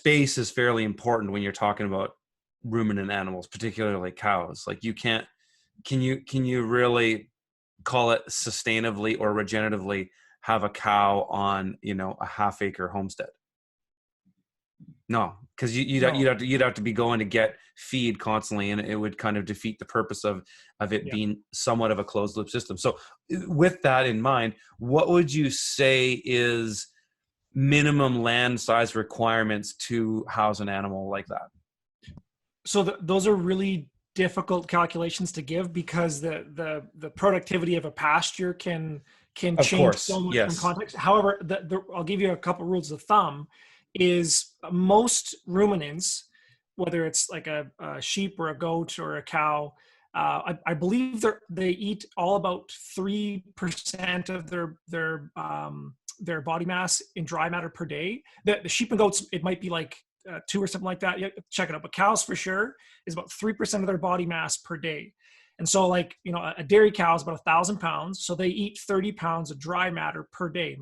space is fairly important when you're talking about ruminant animals, particularly cows. Like can you really call it sustainably or regeneratively have a cow on, a half-acre homestead? No, because you'd have to be going to get feed constantly, and it would kind of defeat the purpose of it being somewhat of a closed loop system. So with that in mind, what would you say is minimum land size requirements to house an animal like that? So those are really difficult calculations to give, because the productivity of a pasture can change so much from context. However, I'll give you a couple rules of thumb. Is most ruminants, whether it's like a sheep or a goat or a cow, I believe they eat all about 3% of their body mass in dry matter per day. The sheep and goats, it might be like 2 or something like that. You check it out. But cows for sure is about 3% of their body mass per day. And so, like, a dairy cow is about 1,000 pounds. So they eat 30 pounds of dry matter per day,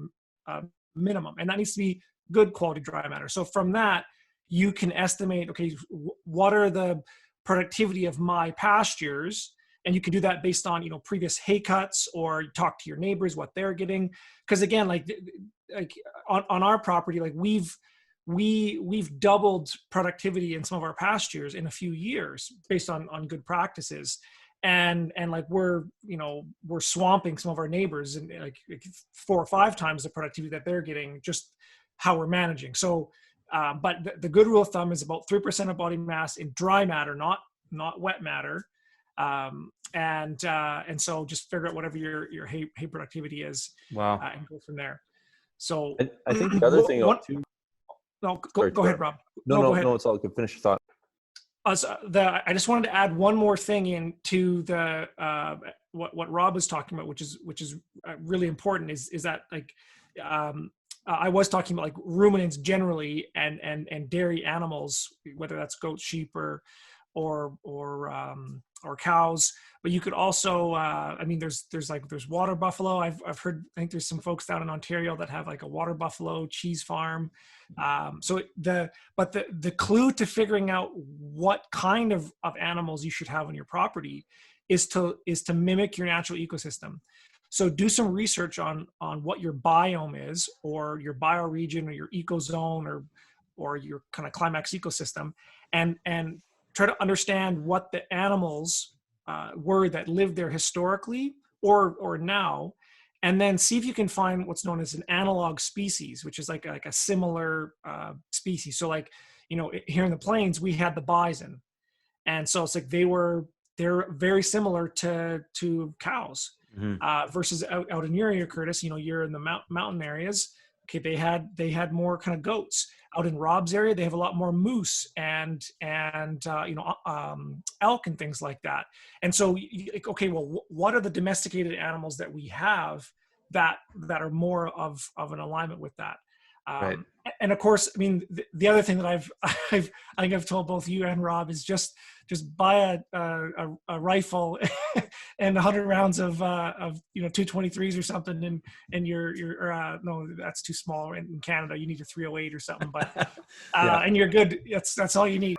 minimum. And that needs to be good quality dry matter. So from that, you can estimate, okay, what are the productivity of my pastures? And you can do that based on, previous hay cuts, or talk to your neighbors, what they're getting. Because again, like on our property, like we've doubled productivity in some of our pastures in a few years based on good practices. And like we're swamping some of our neighbors, and like 4 or 5 times the productivity that they're getting, just how we're managing. So, but the good rule of thumb is about 3% of body mass in dry matter, not wet matter. And so just figure out whatever your hay productivity is. Wow. And go from there. So I think the other thing too. No, go ahead, Rob. No, it's all good. Finish your thought. I just wanted to add one more thing into the what Rob was talking about, which is really important. Is that like I was talking about like ruminants generally, and dairy animals, whether that's goats, sheep, or cows. But you could also, there's water buffalo. I've heard. I think there's some folks down in Ontario that have like a water buffalo cheese farm. So the clue to figuring out what kind of animals you should have on your property is to mimic your natural ecosystem. So do some research on what your biome is, or your bioregion, or your ecozone, or your kind of climax ecosystem, and try to understand what the animals were that lived there historically or now, and then see if you can find what's known as an analog species, which is like a similar species. So like, here in the plains, we had the bison. And so it's like they're very similar to cows. Mm-hmm. Versus out in your area, Curtis, you're in the mountain areas. Okay, they had more kind of goats. Out in Rob's area, they have a lot more moose and elk and things like that. And so, okay, well, what are the domesticated animals that we have that are more of an alignment with that? Right. And of course, I mean, the other thing that I think I've told both you and Rob is just buy a rifle and 100 rounds of 223s or something, and you're no, that's too small in Canada. You need a 308 or something, but and you're good. That's all you need.